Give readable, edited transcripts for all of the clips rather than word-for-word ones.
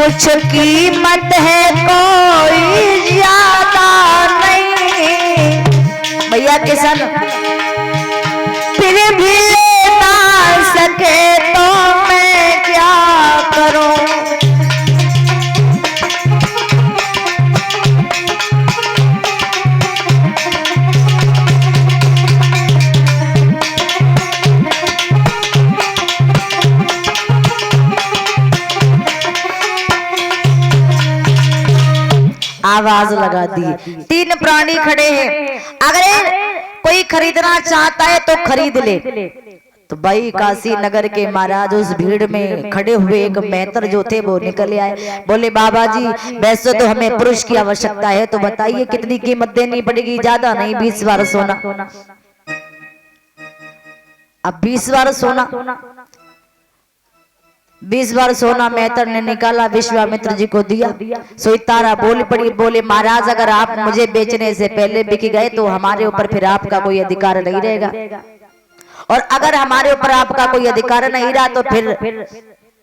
कुछ कीमत है कोई ज्यादा नहीं। भैया किसान फिर भी ले ना सके तो मैं क्या करूं। आवाज लगा दी। 3 प्राणी खड़े हैं, अगर कोई खरीदना चाहता है तो खरीद ले। तो भाई काशी नगर के महाराज उस भीड़ में खड़े हुए एक मेहतर जो थे वो निकल आए, बोले बाबा जी वैसे तो हमें पुरुष की आवश्यकता है, तो बताइए कितनी कीमत देनी पड़ेगी। ज्यादा नहीं, 20 बार सोना। अब 20 बार सोना, 20 बार सोना मेहतर ने निकाला, विश्वामित्र जी को दिया। सोई तारा बोल पड़ी, बोले महाराज अगर आप मुझे बेचने से पहले बिक गए तो हमारे ऊपर फिर आपका कोई अधिकार नहीं रहेगा, और अगर हमारे ऊपर आपका कोई अधिकार नहीं रहा तो फिर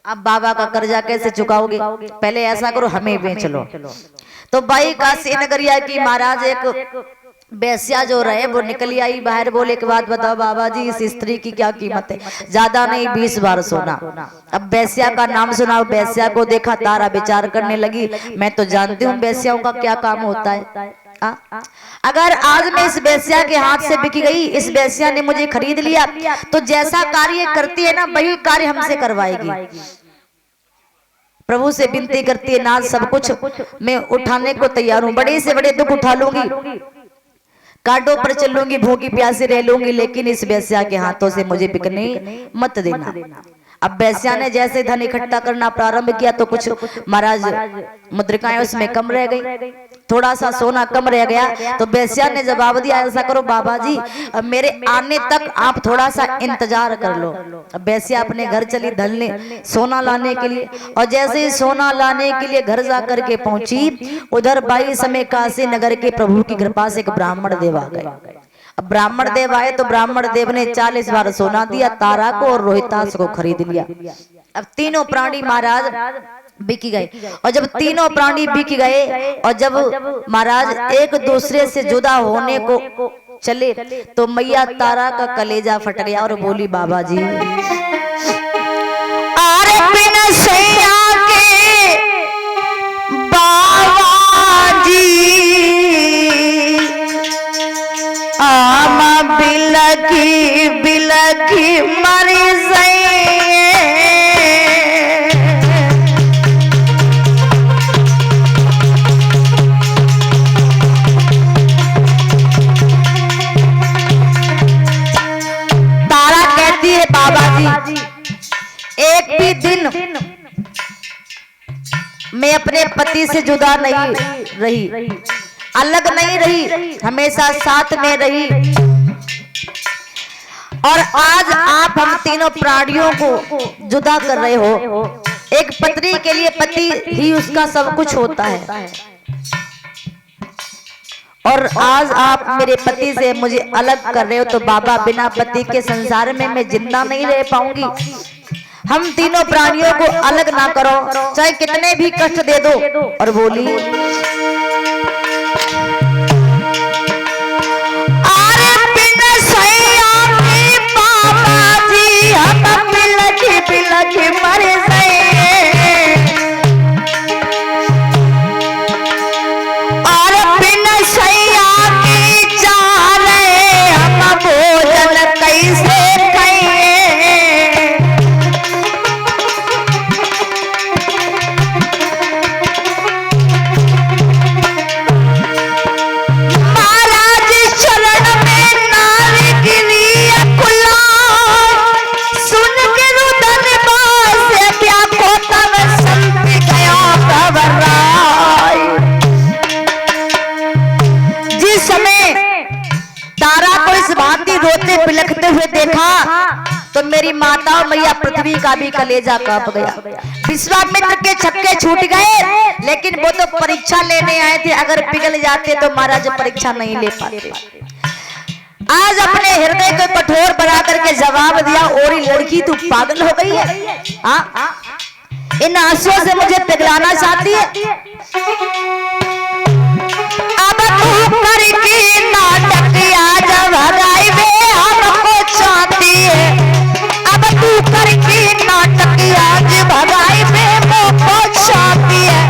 आप बाबा का कर्जा कैसे चुकाओगे। पहले ऐसा करो हमें बेच लो। तो भाई काशी नगरिया की महाराज एक बेस्या जो रहे वो निकली आई बाहर, बोले एक बात बताओ बाबा जी इस स्त्री की क्या कीमत है। ज्यादा नहीं, 20 बार सोना। अब बेस्या का नाम सुना, बेस्या को देखा, तारा विचार करने लगी, मैं तो जानती हूँ बेस्याओं का क्या काम होता है। अगर आज मैं इस बेस्या के हाथ से बिकी गई, इस बेस्या ने मुझे खरीद लिया, तो जैसा कार्य करती है ना वही कार्य हमसे करवाएगी। प्रभु से विनती करती है, नाथ सब कुछ मैं उठाने को तैयार हूँ, बड़े से बड़े दुख उठा लूंगी, कांटों पर चलूंगी, भूखी प्यासी रह लूंगी, लेकिन इस बेस्या के हाथों से मुझे बिकने मत देना। अब बेस्या ने जैसे धन इकट्ठा करना प्रारंभ किया तो कुछ महाराज मुद्रिकाएं उसमें कम रह गई, थोड़ा सा सोना कम रह गया। तो बेस्या ने जवाब दिया, ऐसा करो बाबा जी अब मेरे आने तक आप थोड़ा सा इंतजार कर लो। अब बेस्या अपने घर चली धन सोना लाने के लिए, और जैसे ही सोना लाने के लिए घर जा करके पहुंची, उधर 22 समय काशी नगर के प्रभु की कृपा से एक ब्राह्मण देव आ गए। अब ब्राह्मण देव आए तो ब्राह्मण देव ने 40 बार सोना दिया, तारा को और रोहितास को खरीद लिया। अब तीनों प्राणी महाराज बिक गए, और जब तीनों प्राणी बिक गए और जब महाराज एक दूसरे से जुदा होने को चले तो मैया तारा का कलेजा फट गया और बोली बाबा जी अरे बिना सैया के बाबा जी आमा बिलखी बिलखी मरी सैया। एक भी दिन मैं अपने पति से जुदा नहीं रही, अलग नहीं रही, हमेशा साथ में रही, और आज आप हम तीनों प्राणियों को जुदा कर रहे हो। एक पत्नी के लिए पति ही उसका सब कुछ होता है, और आज आप मेरे पति से मुझे अलग कर रहे हो, तो बाबा बिना पति के संसार में मैं जिंदा नहीं रह पाऊंगी। हम तीनों प्राणियों को अलग ना करो, चाहे कितने भी कष्ट दे दो। और बोली अरे बिना सैया के बाबा जी हम बिलखी बिलखी मरे बिलखते हुए देखा तो मेरी माता और मैया पृथ्वी का भी कलेजा कांप गया। विश्वामित्र के छक्के छूट गए, लेकिन वो तो परीक्षा लेने आए थे, अगर पिघल जाते तो महाराज परीक्षा नहीं ले पाते। आज अपने हृदय को कठोर बना करके जवाब दिया, और लड़की तू पागल हो गई है। इन आंसुओं से मुझे पिघलाना चाहती है। अब तू करके नाटक आज भगाई वे हमको चाहती है। अब तू करके नाटक आज भगाई वे हमको चाहती है।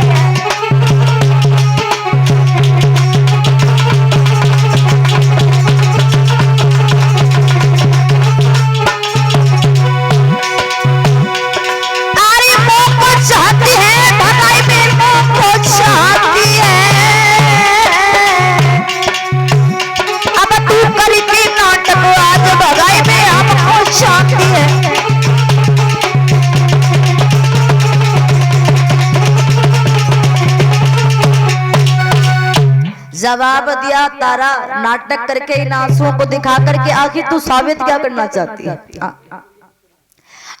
जवाब दिया तारा नाटक करके इन आंसुओं को दिखा करके आखिर तू साबित क्या करना चाहती है?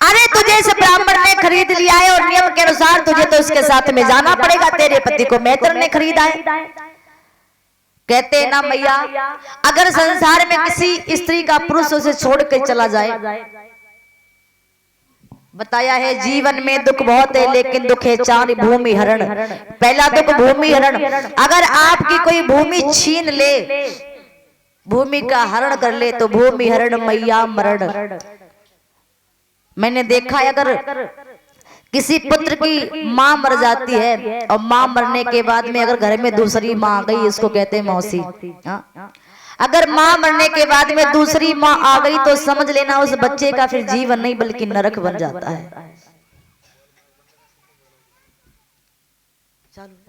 अरे तुझे इस ब्राह्मण ने खरीद लिया है और नियम के अनुसार तुझे तो उसके साथ में जाना पड़ेगा। तेरे पति को मैत्र ने खरीदा है। कहते ना मैया, अगर संसार में किसी स्त्री का पुरुष उसे छोड़ कर चला जाए, बताया है जीवन में दुख बहुत है लेकिन दुख है चार भूमि हरण। पहला दुख भूमि हरण। अगर आपकी कोई भूमि छीन ले, भूमि का हरण कर ले तो भूमि हरण मैया मरण। मैंने देखा है अगर किसी पुत्र की माँ मर जाती है और माँ मरने के बाद में अगर घर में दूसरी माँ आ गई, इसको कहते हैं मौसी। अगर माँ मरने के बाद में दूसरी माँ आ गई तो समझ लेना उस बच्चे का फिर जीवन नहीं बल्कि नरक बन जाता है। चलो।